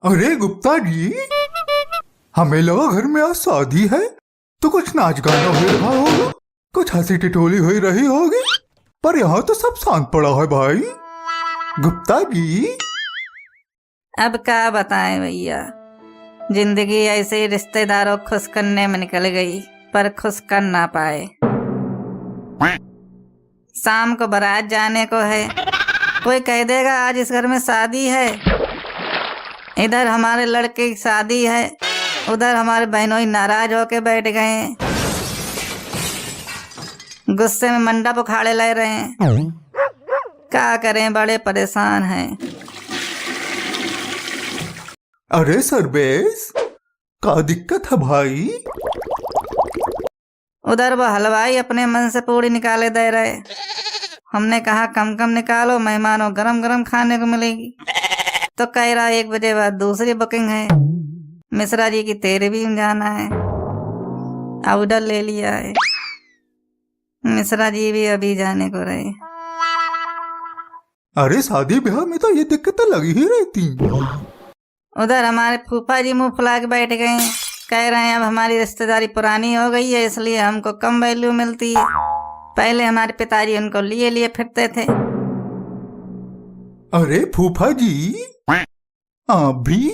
अरे गुप्ता जी, हमें लगा घर में आज शादी है तो कुछ नाच गाना हो रहा होगा, कुछ हंसी टिटोली हो रही होगी, पर यहाँ तो सब शांत पड़ा है भाई। गुप्ता जी, अब क्या बताएं भैया, जिंदगी ऐसे ही रिश्तेदारों को खुश करने में निकल गई, पर खुश कर ना पाए। शाम को बारात जाने को है, कोई कह देगा आज इस घर में शादी है। इधर हमारे लड़के की शादी है, उधर हमारे बहनों ही नाराज होके बैठ गए हैं, गुस्से में मंडप उखाड़े ले रहे हैं। क्या करें, बड़े परेशान हैं। अरे सरबेस, क्या दिक्कत है भाई? उधर वो हलवाई अपने मन से पूरी निकाले दे रहे, हमने कहा कम कम निकालो, मेहमानों गरम गरम खाने को मिलेगी। तो कह रहा 1 बजे बाद दूसरी बुकिंग है, मिश्रा जी की तेरे भी जाना है, ऑर्डर ले लिया है। मिश्रा जी भी अभी जाने को रहे। अरे शादी ब्याह में तो ये दिक्कतें लगी ही रहती। उधर हमारे फूफा जी मुंह फुला के बैठ गए हैं, कह रहे हैं अब हमारी रिश्तेदारी पुरानी हो गई है, इसलिए हमको कम वैल्यू मिलती है। पहले हमारे पिताजी उनको लिए लिए फिरते थे। अरे फूफा जी, आप भी?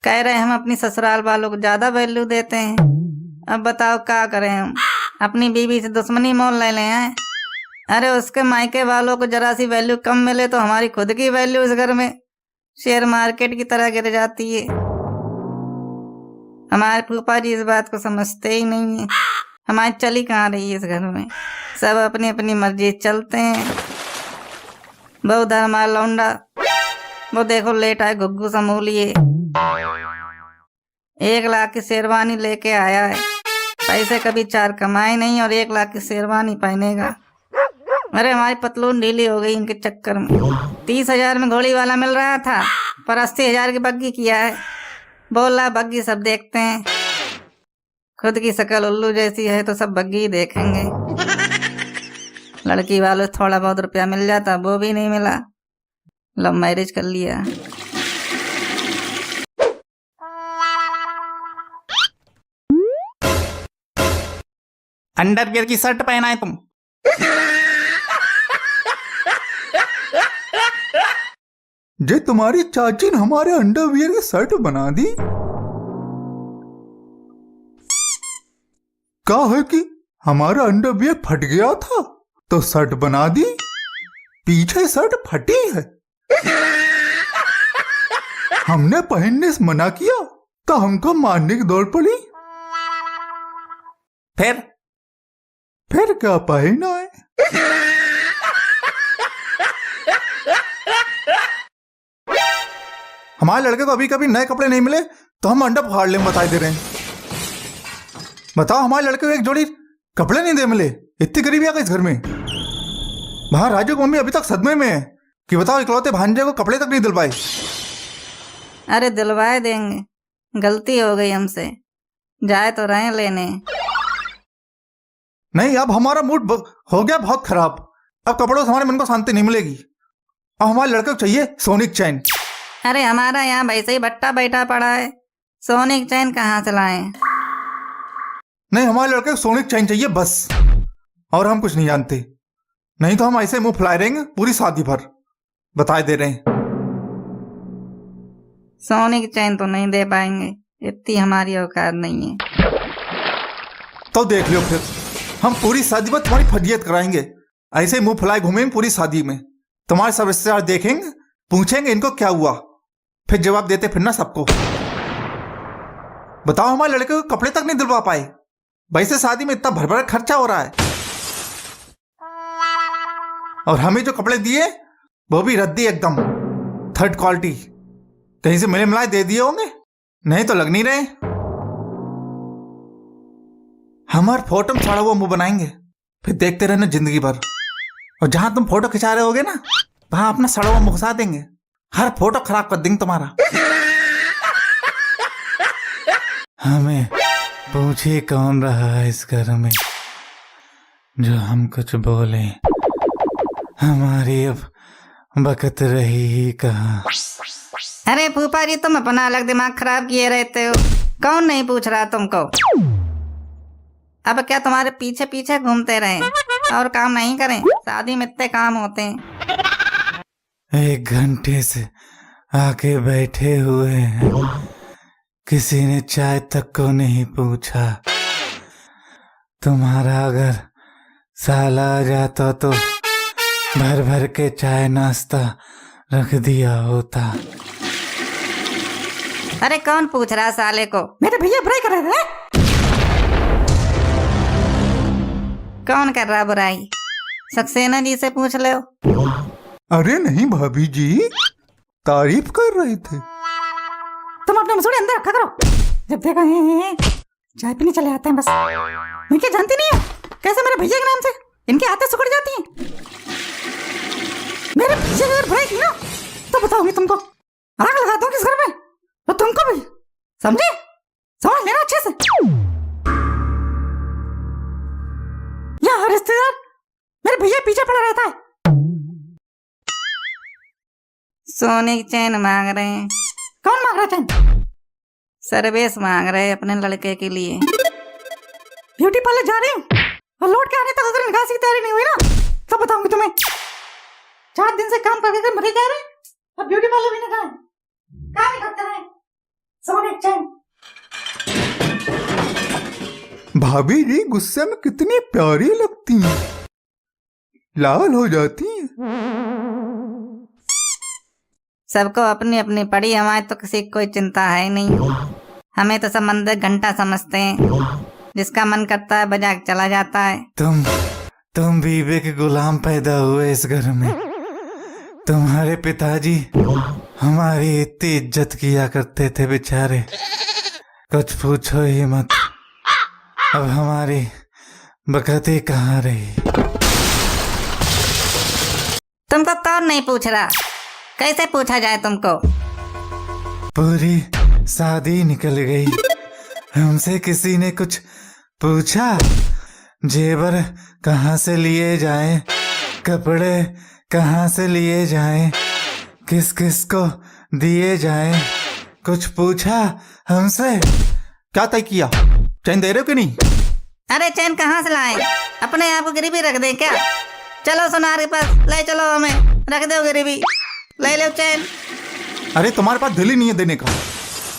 कह रहे हम अपनी ससुराल वालों को ज्यादा वैल्यू देते हैं। अब बताओ क्या करें, हम अपनी बीवी से दुश्मनी मोल ले लें? अरे उसके मायके वालों को जरा सी वैल्यू कम मिले तो हमारी खुद की वैल्यू इस घर में शेयर मार्केट की तरह गिर जाती है। हमारे फूफा जी इस बात को समझते ही नहीं है। हमारी चली कहाँ रही है इस घर में, सब अपनी अपनी मर्जी चलते हैं। वो उधर हमारा लौंडा, वो देखो लेट आए घुग्गू समूलिए, 1 लाख की शेरवानी लेके आया है। पैसे कभी 4 कमाए नहीं और 1 लाख की शेरवानी पहनेगा। अरे हमारी पतलून ढीली हो गई इनके चक्कर में। 30,000 में घोड़ी वाला मिल रहा था, पर 80,000 की बग्गी किया है। बोला बग्गी सब देखते हैं, खुद की शकल उल्लू जैसी है तो सब बग्गी ही देखेंगे। लड़की वालों थोड़ा बहुत रुपया मिल जाता, वो भी नहीं मिला, लव मैरिज कर लिया। अंडरवियर की शर्ट पहना है तुम? जे तुम्हारी चाची ने हमारे अंडरवियर की शर्ट बना दी। क्या है कि हमारा अंडरवियर फट गया था तो शर्ट बना दी, पीछे शर्ट फटी है। हमने पहनने से मना किया तो हमको मारने की दौड़ पड़ी। फिर क्या पहना है? हमारे लड़के को अभी कभी नए कपड़े नहीं मिले तो हम अंडा फाड़ लें, बताई दे रहे हैं। बताओ, हमारे लड़के को एक जोड़ी कपड़े नहीं दे मिले, इतनी गरीबी आ गई इस घर में। वहां राजू की मम्मी अभी तक सदमे में है कि बताओ इकलौते भांजे को कपड़े तक नहीं दिल पाए। अरे दिलवाए देंगे, गलती हो गई हमसे, जाए तो रहे लेने। नहीं, अब हमारा मूड हो गया बहुत खराब। अब कपड़ों से हमारे मन को शांति नहीं मिलेगी। अब हमारे लड़के को चाहिए सोने की चैन। अरे हमारा यहाँ वैसे ही भट्टा बैठा पड़ा है, सोने की चैन कहाँ से लाएं? नहीं, हमारे लड़के को सोने की चैन चाहिए बस, और हम कुछ नहीं जानते। नहीं तो हम ऐसे मुंह फुलाए रहेंगे पूरी शादी भर, बताए दे रहे हैं। सोने की चैन तो नहीं दे पाएंगे, इतनी हमारी औकात नहीं है। तो देख लियो, फिर हम पूरी शादी भर तुम्हारी फजीयत कराएंगे। ऐसे मुंह फुलाए घूमेंगे पूरी शादी में, तुम्हारे सब रिश्तेदार देखेंगे, पूछेंगे इनको क्या हुआ, फिर जवाब देते फिरना सबको। बताओ, हमारे लड़के को कपड़े तक नहीं दिलवा पाए, वैसे शादी में इतना भर भर खर्चा हो रहा है, और हमें जो कपड़े दिए वो भी रद्दी, एकदम 3rd क्वालिटी, कहीं से मिले मिलाए दे दिए होंगे, नहीं तो लग नहीं रहे। हमारे फोटो में छाड़ा हुआ मुंह बनाएंगे, फिर देखते रहना जिंदगी भर। और जहां तुम फोटो खिंचा रहे होगे ना, वहां अपना सड़ा हुआ मुंह घुसा देंगे, हर फोटो खराब कर देंगे तुम्हारा। हमें पूछे कौन रहा है इस घर में जो हम कुछ बोले। हमारी अब बकत रही ही कहाँ। अरे फूफा जी, तुम अपना अलग दिमाग खराब किए रहते हो। कौन नहीं पूछ रहा तुमको? अब क्या तुम्हारे पीछे पीछे घूमते रहे और काम नहीं करें? शादी में इतने काम होते हैं। 1 घंटे से आके बैठे हुए हैं, किसी ने चाय तक को नहीं पूछा। तुम्हारा अगर साला आ जाता तो भर भर के चाय नाश्ता रख दिया होता। अरे कौन पूछ रहा साले को? मेरे भैया बुराई कर रहे थे। कौन कर रहा बुराई? सक्सेना जी से पूछ लो। अरे नहीं भाभी जी, तारीफ कर रहे थे। तुम अपने मसूड़े अंदर रखा करो। जब देखो चाय पीने चले आते हैं बस। मैं क्या जानती नहीं है कैसे मेरे भैया के नाम से इनकी आदतें सुकड़ जाती हैं। मेरे भैया अगर बुराई की ना तो बताऊंगी तुमको। आग लगा दूंगी इस घर में, तो तुमको भी। समझे? समझ लेना अच्छे से। यहाँ रिश्तेदार मेरे भैया पीछे पड़ा रहता है। सोने की चैन मांग रहे हैं। कौन मांग रहा है चैन? सर्वेश मांग रहे हैं अपने लड़के के लिए। ब्यूटी पार्लर जा रही हूँ और लौट के आने तक अगर निकासी की तैयारी नहीं हुई ना तो बताऊंगी तुम्हें। 4 दिन से काम करके मरे जा रहे हैं और ब्यूटी पार्लर भी नहीं गए। काम ही करते रहे। सोने की चैन। भाभी जी गुस्से में कितनी प्यारी लगती हैं, लाल हो जाती हैं। सबको अपनी अपनी पड़ी, हमारे तो किसी की कोई चिंता है नहीं। हमें तो सब मंदिर घंटा समझते हैं, जिसका मन करता है बजा के चला जाता है। तुम बीबे के गुलाम पैदा हुए इस घर में। तुम्हारे पिताजी हमारी इतनी इज्जत किया करते थे बेचारे, कुछ पूछो ही मत। अब हमारी बकती कहाँ रही? तुमको कौन नहीं पूछ रहा? कैसे पूछा जाए तुमको? पूरी शादी निकल गई, हमसे किसी ने कुछ पूछा? जेवर कहाँ से लिए जाएं, कपड़े कहाँ से लिए जाएं, किस किस को दिए जाएं, कुछ पूछा हमसे? क्या तय किया? चैन दे रहे हो कि नहीं? अरे चैन कहाँ से लाए? अपने आप को गिरवी रख दे क्या? चलो सुनार के पास ले चलो, हमें रख दो गिरवी, ले लो चैन। अरे तुम्हारे पास दिल ही नहीं है देने का।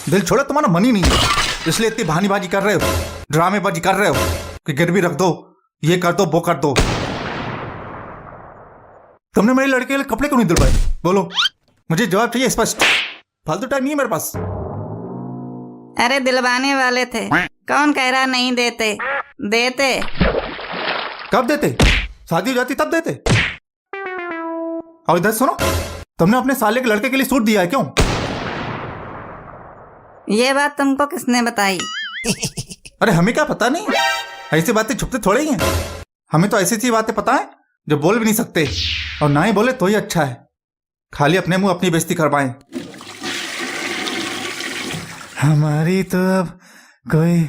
दिल छोड़ो, तुम्हारा मन ही नहीं है, इसलिए इतनी बहानेबाजी कर रहे हो, ड्रामेबाजी कर रहे हो कि गिरवी रख दो, ये कर दो, वो कर दो। तुमने मेरे लड़के के लिए कपड़े क्यों नहीं दिलवाए? बोलो, मुझे जवाब चाहिए स्पष्ट। फालतू टाइम नहीं है मेरे पास। अरे दिलवाने वाले थे, कौन कह रहा नहीं देते? देते। कब देते? शादी हो जाती तब देते। और इधर सुनो, तुमने अपने साले के लड़के के लिए सूट दिया है क्यों? ये बात तुमको किसने बताई? अरे हमें क्या पता नहीं, ऐसी बातें छुपते थोड़े ही हैं। हमें तो ऐसी बातें पता है जो बोल भी नहीं सकते, और ना ही बोले तो ही अच्छा है, खाली अपने मुंह अपनी बेइज्जती करवाएं। हमारी तो अब कोई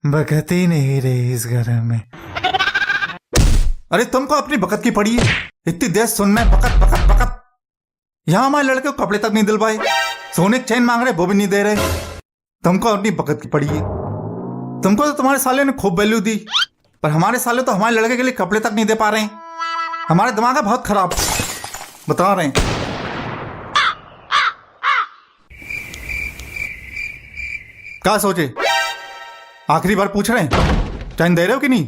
बकत ही नहीं रही इस घर में। अरे तुमको अपनी बकत की पड़ी है, इतनी देर सुनना है बकत बकत बकत। यहाँ हमारे लड़के को कपड़े तक नहीं दिलवाए, सोने की चैन मांग रहे वो भी नहीं दे रहे। तुमको अपनी बकत की पड़ी है। तुमको तो तुम्हारे साले ने खूब वैल्यू दी, पर हमारे साले तो हमारे लड़के के लिए कपड़े तक नहीं दे पा रहे हैं। हमारा दिमाग है बहुत खराब, बता रहे हैं। क्या सोचे? आखिरी बार पूछ रहे हैं, चैन दे रहे हो कि नहीं?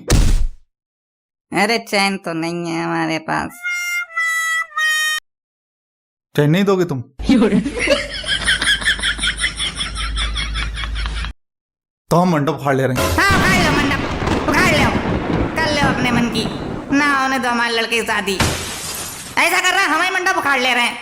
अरे चैन तो नहीं है हमारे पास। चैन नहीं दोगे तुम? तो हम मंडप फाड़ ले रहे हैं। हाँ उखाड़ लो मंडप, उखाड़ लो, कर लो अपने मन की। ना होने दो हमारे लड़के की शादी। ऐसा कर रहा है हमें मंडप उखाड़ ले रहे हैं।